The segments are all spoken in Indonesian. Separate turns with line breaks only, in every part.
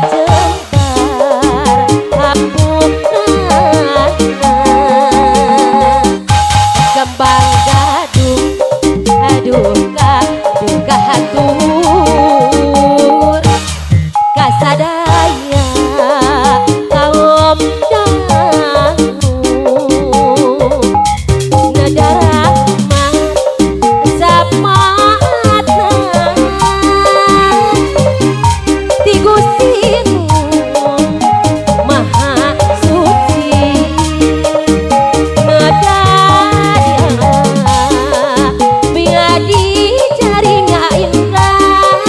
jembar hapuran kembang gadung aduh kahatur kasadaya kaum dangu nedarahmat sapmatna ti Gustimu maha suci nedaya biadi jaringa indah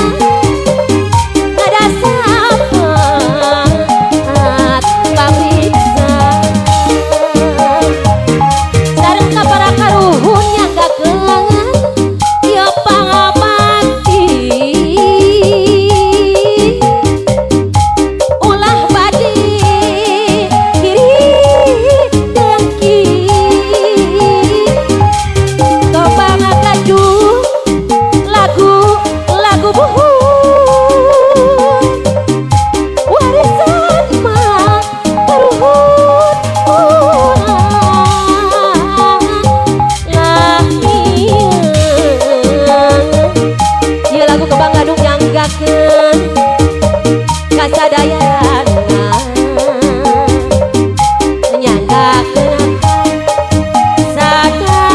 ada sapat pameriksa sareng ka para karuhun nyanggakeun ieu pangabakti ulah bade kiri dengki kembang gadung lagu buhun warisan mah karuhun lah ieu lagu kembang gadung nyanggakeun kasadayana nyanggakeun sadayana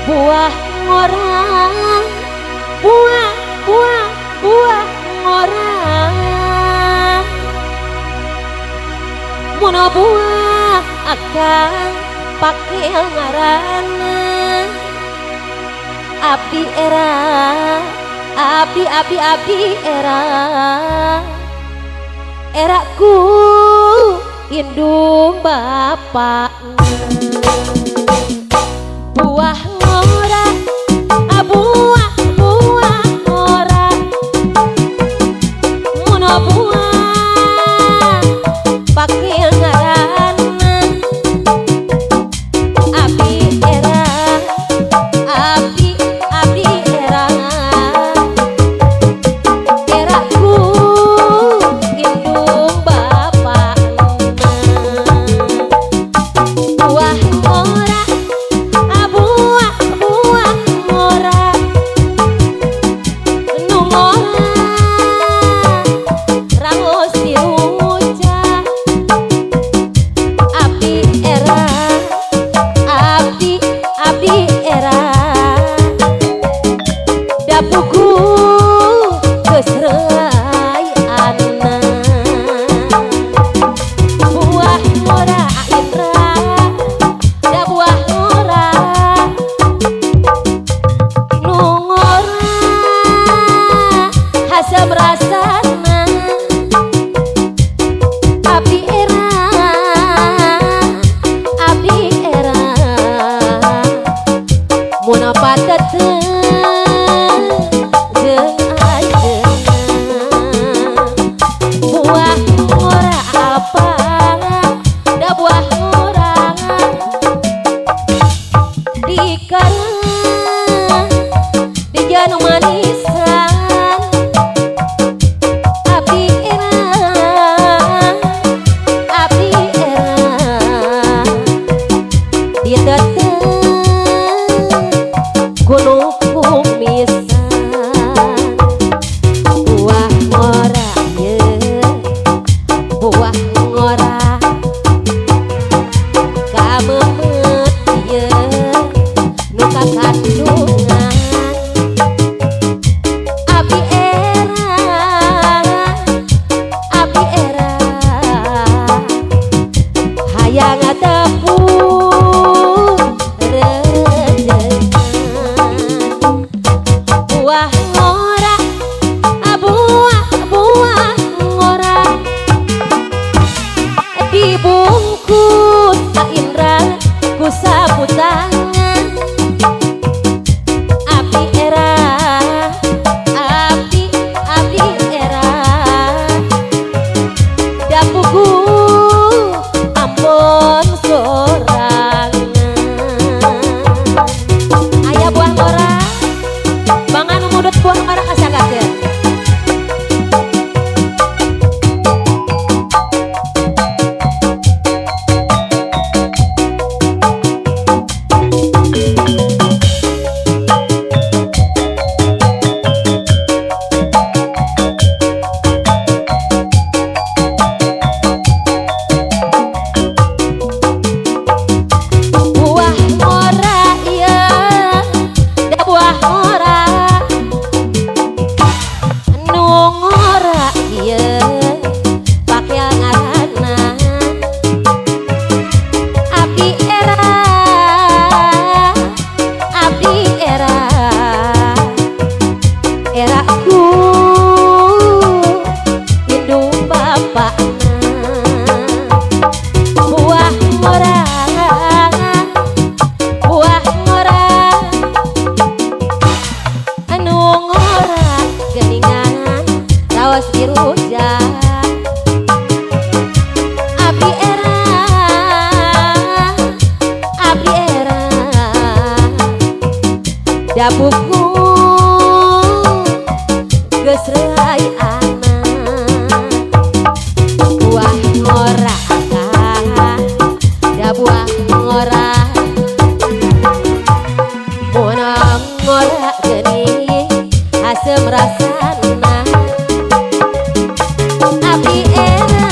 buah ngorang buah ngorang mun buah akan pake ngaranna abdi era abdi era ku indung bapak buah ngora buah ngora mun buah pake ngaranna abdi era era ku indung bapak buah ngora da buku geus reuy anak buah ngora da buah ngora mun ngora geuning asem rasana abdi era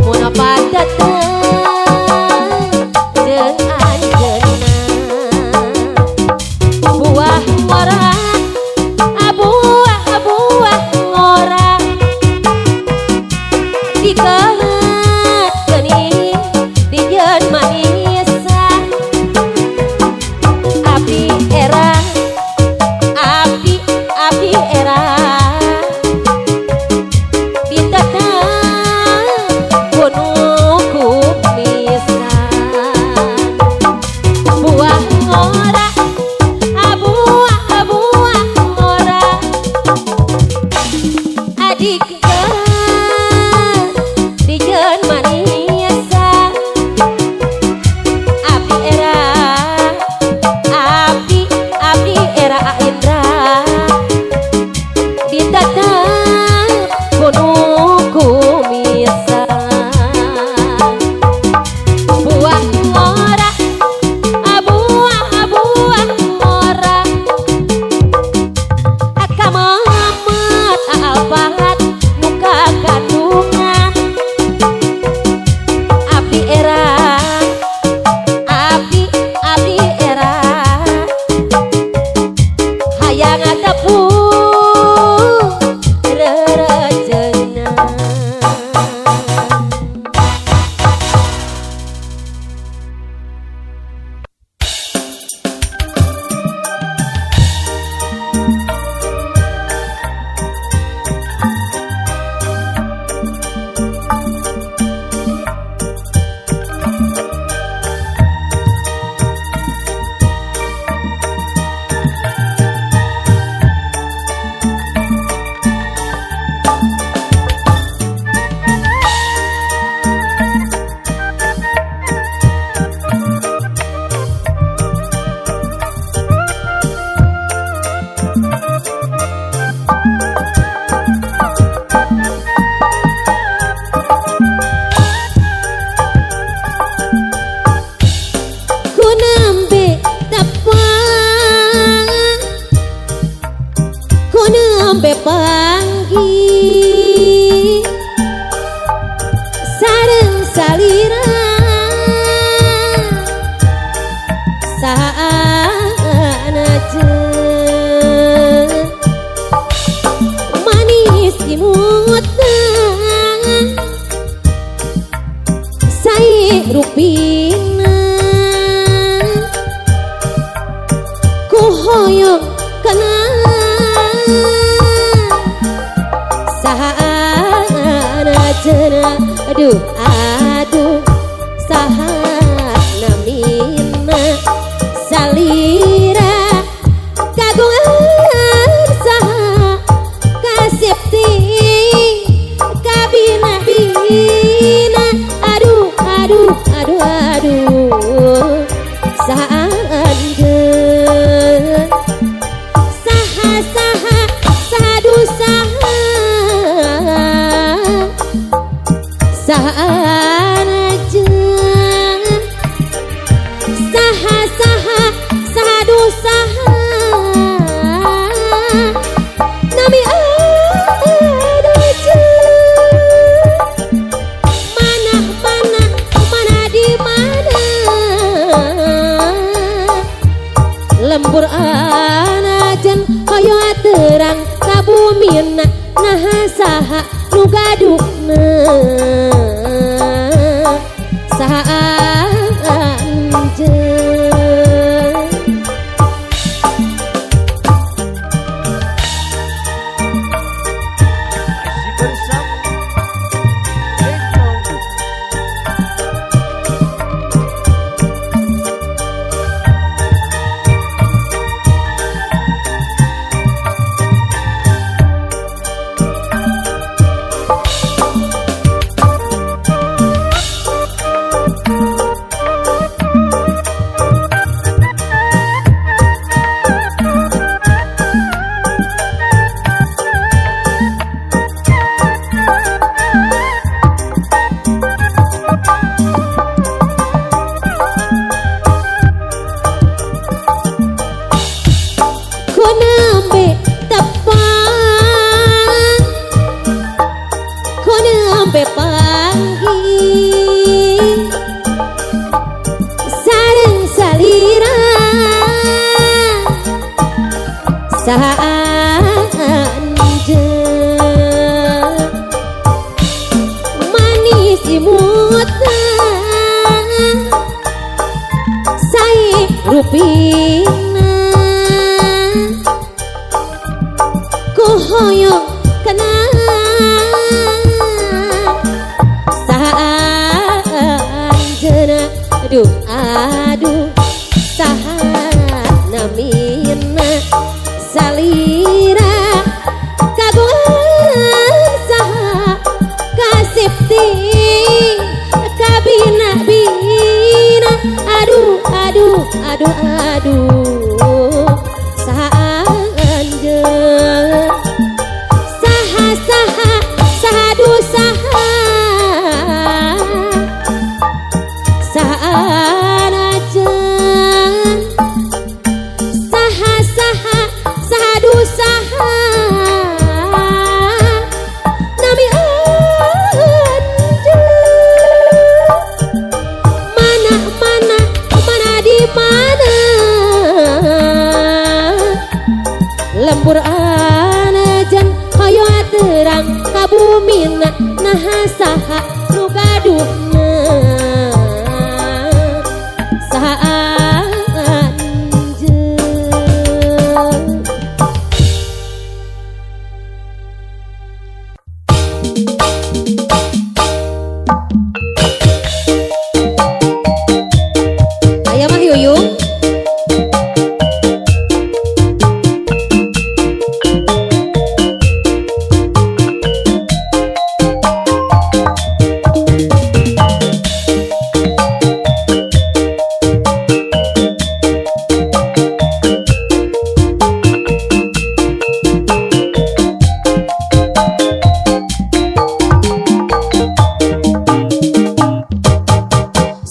mun padateng jeung anjeunna buah ngora buah ngora dikeut geuning dijeun manisa abdi era ditetang gunung kumisan buah ngora buah ngora adik dijeun manisa abdi era Indra ditetang gunung kumisan buah ngora buah ngora akamamat alpahat muka kandungan abdi era hayang tepung rerejeuna nembe panggi sareng salira saanajeun manis imutna sae rupina ku hoyong saanajeuna aduh sahana mina salira kagungan saha kasepti kabina aduh saanjeun saha saanajeun saha dusaha nami adajeun mana di mana lembur anajan hoyo terang kabumina naha saha nu gadukna saanjeun
masih bersama Teknologi.
hoyong kenang saanjeuna aduh aduh saha namina salira kagungan saha kasipti kabina bina aduh aduh aduh aduh saanjeun saha saha sahadu saha saanajan saha saha sahadu saha nami anjeun mana mana mana di mana lembur anajan hoyo terang kabumina naha saha nu gaduhna saha anjeun aya mah yuyung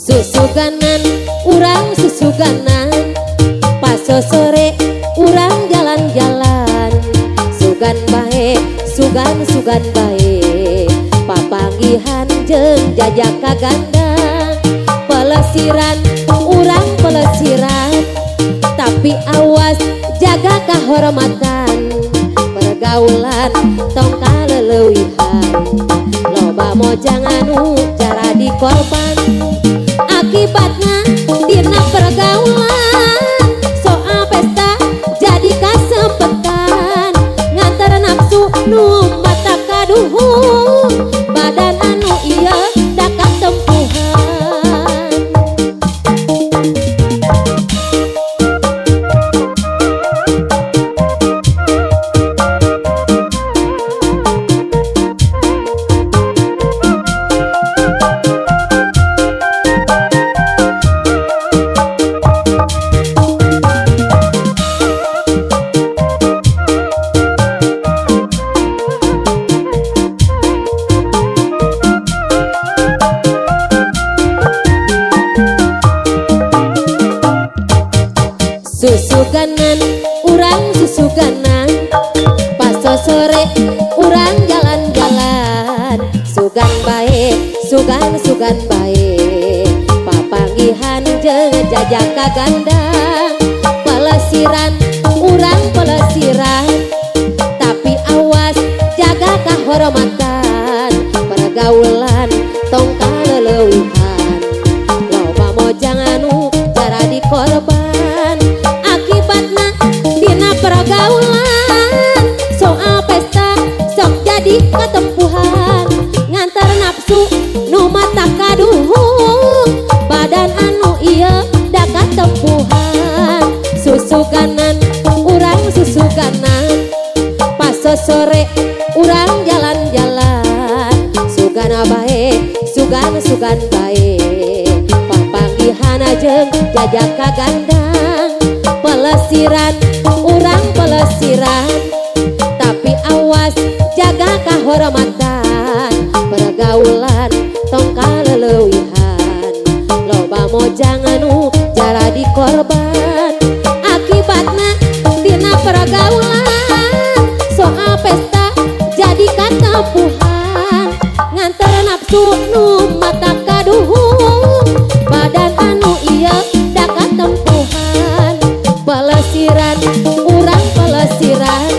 susuganan urang susuganan pas sore urang jalan-jalan sugan bae sugan sugan bae papanggihan jeung jajak kagandang pelesiran urang pelesiran tapi awas jaga kahormatan pergaulan tong kaleleuwihan loba mojangan cara dikorban akibatna dina pergaulan soal pesta jadi kasempetan nganter nafsu nu mata kaduhung badan anu ieu dakat tempuhan susuganan urang susuganan pas sore urang jalan-jalan sugan bae sugan sugan bae papanggihan jeung jajak kagandang pelesiran urang pelesiran tapi awas jaga kahormatan pergaulan tong kaleleuwihan loba mojangan cara dikorban akibatna dina pergaulan soal pesta sok jadi ketempuhan ngantar nafsu nu mata kaduhung badan anu ieu dakat tempuhan susuganan urang susuganan pas sore urang jalan-jalan sugana bae sugan sugan bae papanggihan jeung jajak kagandang pelesiran urang pelesiran tapi awas jaga kahormatan pergaulan tong kaleleuwihan loba mojangan cara dikorban akibatna dina pergaulan soal pesta jadi katempuhan nganter nafsu nu mata kaduhung badan anu ieu dakat tempuhan pelesiran urang pelesiran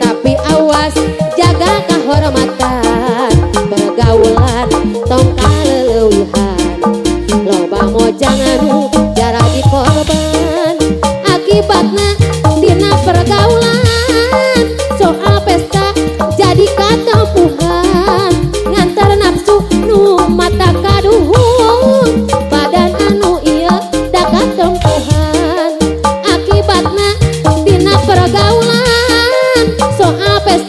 tapi awas jaga kahormatan pergaulan tong kaleleuwihan loba mojangan jarang dikorban pesta